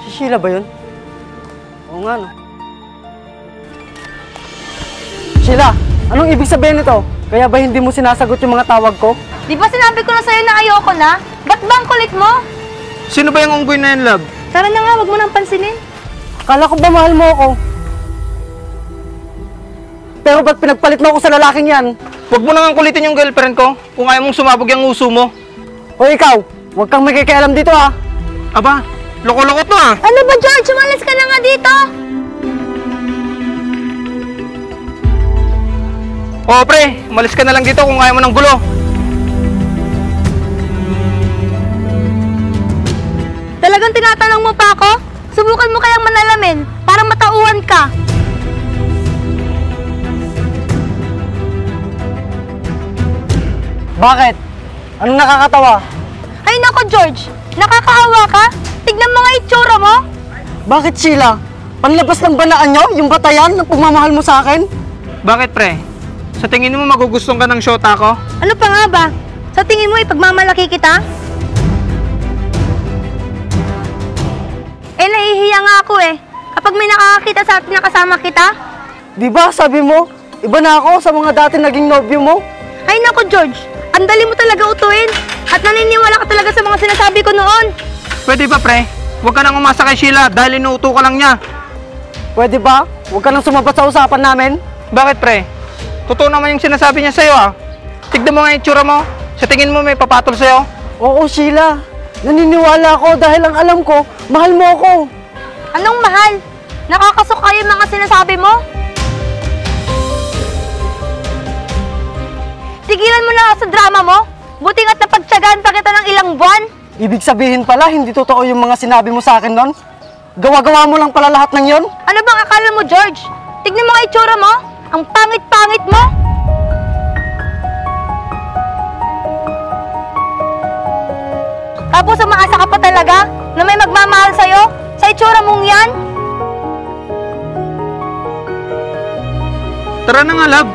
Si Sheila ba yun? Oo nga, no? Sheila, anong ibig sabihin nito? Kaya ba hindi mo sinasagot yung mga tawag ko? Di ba sinabi ko na sa'yo na ayoko na? Ba't ba ang kulit mo? Sino ba yung unggoy na yan, love? Tara na nga, wag mo nang pansinin. Akala ko ba mahal mo ako? Pero ba't pinagpalit mo ako sa lalaking yan? Huwag mo nang kulitin yung girlfriend ko kung ayaw mong sumabog yung uso mo. O ikaw, huwag kang makikialam dito ha. Aba, loko-loko to ah. Ano ba, George? Umalis ka na nga dito. Oo pre, umalis ka na lang dito kung ayaw mo ng gulo. Talagang tinatanong mo pa ako? Subukan mo kayang manalamin para matauhan ka. Bakit? Anong nakakatawa? Ay nako, George. Nakakaawa ka? Tignan mo nga itsura mo. Bakit Sheila? Panlabas ng banaan nyo? Yung batayan ng pagmamahal mo sa akin? Bakit pre? Sa tingin mo magugustong ka ng shota ko? Ano pa nga ba? Sa tingin mo ipagmamalaki kita? Nahihiya nga ako kapag may nakakakita sa atin na kasama kita. Di ba sabi mo, iba na ako sa mga dati naging nobyo mo? Ay nako, George. Ang dali mo talaga utuin. At naniniwala ka talaga sa mga sinasabi ko noon. Pwede ba pre? Huwag ka nang umasa kay Sheila dahil inuuto ka lang niya. Pwede ba? Huwag ka nang sumabat sa usapan namin. Bakit pre? Totoo naman yung sinasabi niya sa'yo ah. Tignan mo nga yung itsura mo. Sa tingin mo may papatol sa'yo? Oo Sheila, naniniwala ako dahil ang alam ko, mahal mo ako. Anong mahal? Nakakasuka yung mga sinasabi mo? Tigilan mo na ako sa drama mo. Buti nga't napagtyagaan pa kita ng ilang buwan. Ibig sabihin pala, hindi totoo yung mga sinabi mo sa akin nun? Gawa-gawa mo lang pala lahat ng yon? Ano bang akala mo, George? Tignan mo nga itsura mo. Ang pangit-pangit mo. Tapos umaasa ka pa talaga na may magmamahal sa'yo? Sa itsura mong yan? Tara na nga love.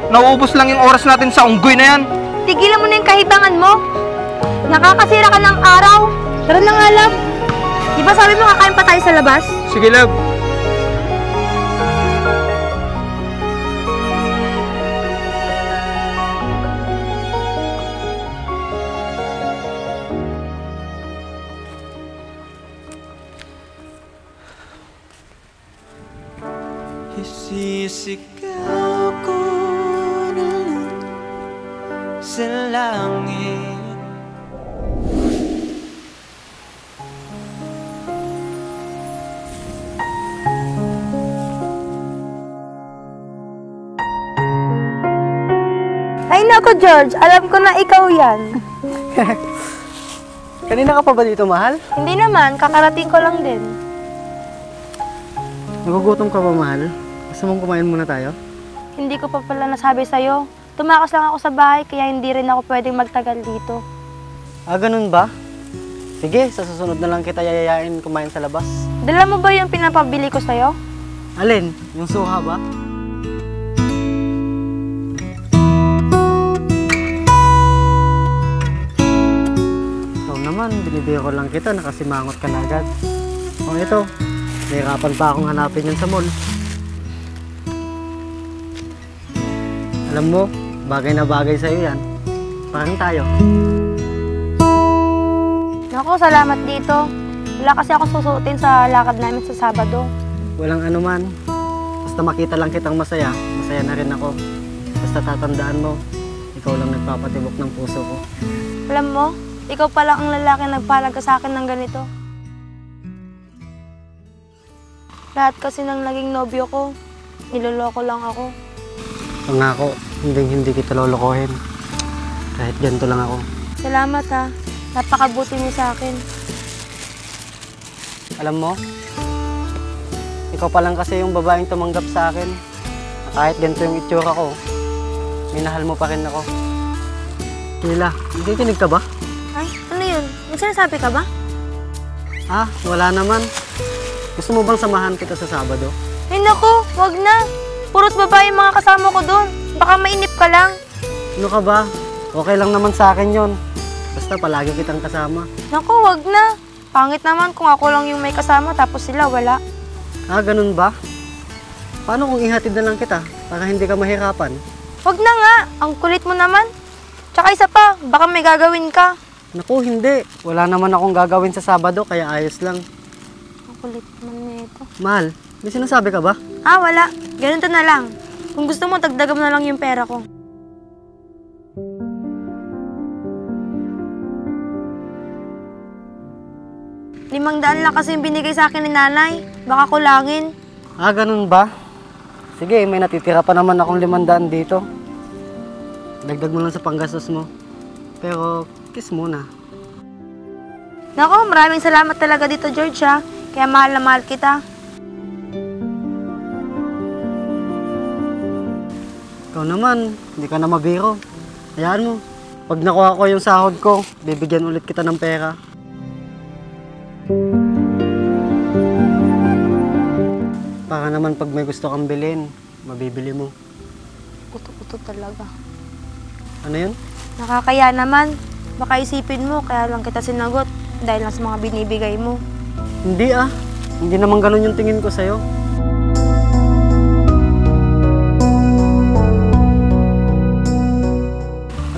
Nauubos lang yung oras natin sa unggoy na yan. Tigilan mo na yung kahibangan mo. Nakakasira ka ng araw. Tara na nga, love. Di ba sabi mo kakain pa tayo sa labas? Sige love. Isisigaw ko na lang sa langit. Ay nako, George. Alam ko na ikaw yan. Kanina ka pa ba dito, mahal? Hindi naman. Kakarating ko lang din. Nagugutom ka ba, mahal? Gusto mong kumain muna tayo? Hindi ko pa pala nasabi sa'yo. Tumakas lang ako sa bahay kaya hindi rin ako pwedeng magtagal dito. Ah, ganun ba? Sige, sa susunod na lang kita yayayain kumain sa labas. Dala mo ba yung pinapabili ko sa'yo? Alin? Yung suha ba? Ikaw naman, binibigyan ko lang kita, nakasimangot ka na agad. O ito, nahirapan pa akong hanapin yan sa mall. Alam mo, bagay na bagay sa'yo yan. Parang tayo. Naku, salamat dito. Wala kasi ako susuotin sa lakad namin sa Sabado. Walang anuman. Basta makita lang kitang masaya, masaya na rin ako. Basta tatandaan mo, ikaw lang nagpapatibok ng puso ko. Alam mo, ikaw pala ang lalaki nagpalaga sa akin ng ganito. Lahat kasi ng naging nobyo ko, niloloko lang ako. Pangako, hindi kita lolokohin. Kahit ganito lang ako. Salamat ha. Napakabuti mo sa akin. Alam mo, ikaw pa lang kasi yung babaeng tumanggap sa akin. Kahit ganito yung itsura ko, minahal mo pa rin ako. Sheila, nakikinig ka ba? Ay, ano yun? May sinasabi ka ba? Ah, wala naman. Gusto mo bang samahan kita sa Sabado? Ay naku, wag na. Puros babae yung mga kasama ko doon. Baka mainip ka lang. Ano ka ba? Okay lang naman sa akin yon. Basta palagi kitang kasama. Naku, wag na. Pangit naman kung ako lang yung may kasama tapos sila wala. Ah, ganun ba? Paano kung ihatid na lang kita para hindi ka mahirapan? Wag na nga, ang kulit mo naman. Tsaka isa pa, baka may gagawin ka. Naku, hindi. Wala naman akong gagawin sa Sabado, kaya ayos lang. Ang kulit naman nito. Mahal, may sinasabi ka ba? Ah, wala. Ganito na lang. Kung gusto mo, dagdagan mo na lang yung pera ko. ₱500 lang kasi yung binigay sa akin ni nanay. Baka kulangin. Ah, ganun ba? Sige, may natitira pa naman akong 500 dito. Dagdag mo lang sa panggastos mo. Pero, kiss muna. Nako, maraming salamat talaga dito, George, ha. Kaya mahal na mahal kita. Ikaw naman, hindi ka na mabiro. Hayaan mo. Pag nakuha ko yung sahod ko, bibigyan ulit kita ng pera. Para naman pag may gusto kang bilhin, mabibili mo. Puto-puto talaga. Ano yun? Nakakaya naman. Baka isipin mo, kaya lang kita sinagot dahil lang sa mga binibigay mo. Hindi ah. Hindi naman ganun yung tingin ko sa'yo.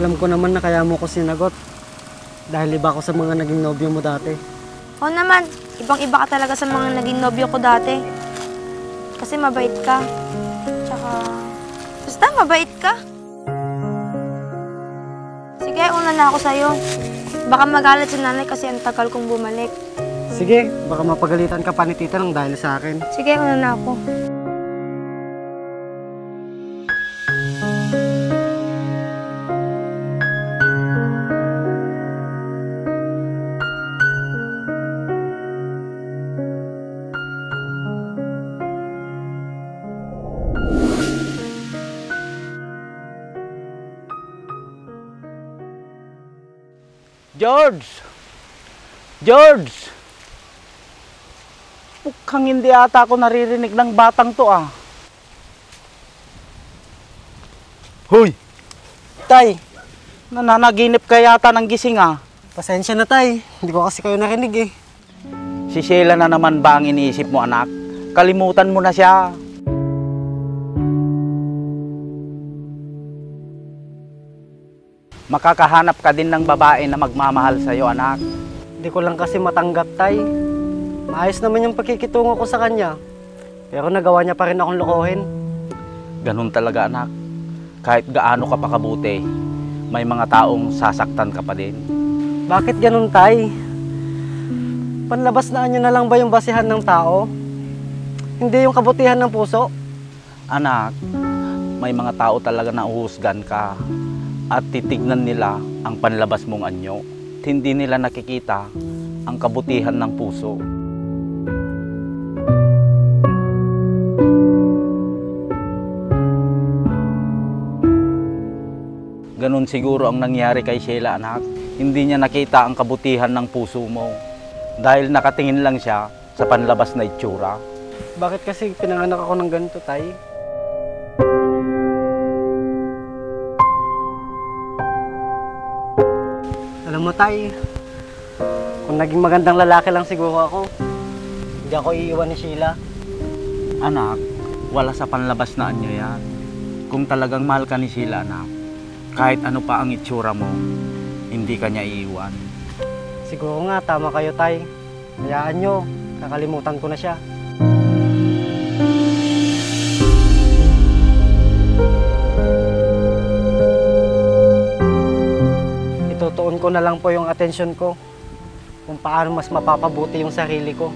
Alam ko naman na kaya mo ko sinagot. Dahil iba ako sa mga naging nobyo mo dati. Oo naman, ibang-iba ka talaga sa mga naging nobyo ko dati. Kasi mabait ka. Tsaka, basta mabait ka. Sige, una na ako sa'yo. Baka magalit si nanay kasi ang tagal kong bumalik. Sige, baka mapagalitan ka pa ni tita ng dahil sa akin. Sige, una na ako. George! George! Mukhang hindi ata ako naririnig ng batang to ah. Hoy! Tay, Nananaginip ka yata ng gising ah. pasensya na tay. Hindi ko kasi kayo narinig eh. Si Sheila na naman ba ang iniisip mo anak? Kalimutan mo na siya. Makakahanap ka din ng babae na magmamahal sa'yo anak. Hindi ko lang kasi matanggap tay. Maayos naman yung pagkikitungo ko sa kanya. Pero nagawa niya pa rin akong lokohin. Ganun talaga anak. Kahit gaano ka pa kabuti, may mga taong sasaktan ka pa din. Bakit ganun tay? Panlabas na niyo na lang ba yung basihan ng tao? Hindi yung kabutihan ng puso? Anak, may mga tao talaga na uhusgan ka at titignan nila ang panlabas mong anyo. Hindi nila nakikita ang kabutihan ng puso. Ganun siguro ang nangyari kay Sheila anak. Hindi niya nakita ang kabutihan ng puso mo dahil nakatingin lang siya sa panlabas na itsura. Bakit kasi pinanganak ako ng ganito tay? Alam mo tay, kung naging magandang lalaki lang siguro ako, hindi ako iiwan ni Sheila. Anak, wala sa panlabas na anyo yan. Kung talagang mahal ka ni Sheila anak, kahit ano pa ang itsura mo, hindi ka niya iiwan. Siguro nga, tama kayo tay. Hayaan nyo, kakalimutan ko na siya. Itutuon ko na lang po yung atensyon ko kung paano mas mapapabuti yung sarili ko.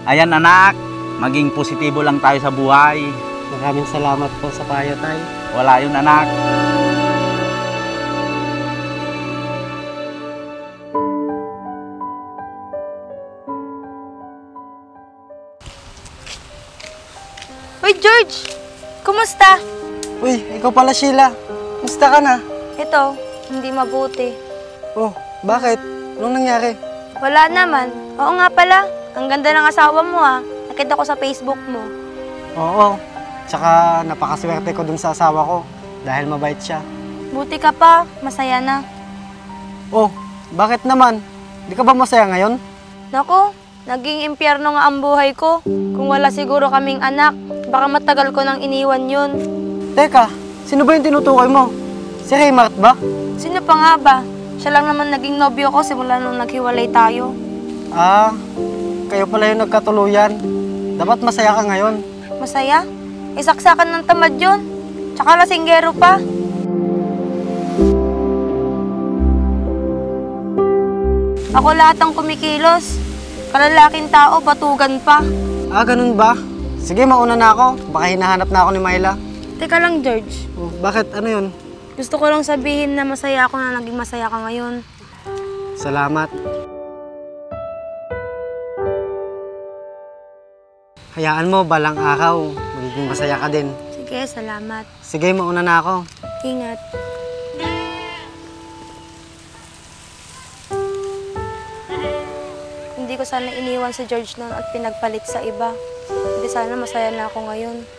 Ayan anak, maging positibo lang tayo sa buhay. Maraming salamat po sa payo tay. Wala yun anak. Uy, George! Kumusta? Uy, ikaw pala Sheila. Musta ka na? Ito, hindi mabuti. Oh, bakit? Anong nangyari? Wala naman. Oo nga pala, ang ganda ng asawa mo ah. Nakita ko sa Facebook mo. Oo, tsaka napakaswerte ko dun sa asawa ko dahil mabait siya. Buti ka pa, masaya na. Oh, bakit naman? Di ka ba masaya ngayon? Naku, naging impyerno nga ang buhay ko. Kung wala siguro kaming anak, baka matagal ko nang iniwan yun. Teka, sino ba yung tinutukoy mo? Si Raymart ba? Sino pa nga ba? Siya lang naman naging nobyo ko simula nung naghiwalay tayo. Ah, kayo pala yung nagkatuluyan. Dapat masaya ka ngayon. Masaya? Isaksakan ng tamad yun. Tsaka lasinggero pa. Ako lahat ang kumikilos. Kalalaking tao, batugan pa. Ah, ganun ba? Sige, mauna na ako. Baka hinahanap na ako ni Myla. Teka lang, George. Oh, bakit? Ano yun? Gusto ko lang sabihin na masaya ako na naging masaya ka ngayon. Salamat. Hayaan mo, balang araw, magiging masaya ka din. Sige, salamat. Sige, mauna na ako. Ingat. Hindi ko sana iniwan si George noon at pinagpalit sa iba. Hindi sana masaya na ako ngayon.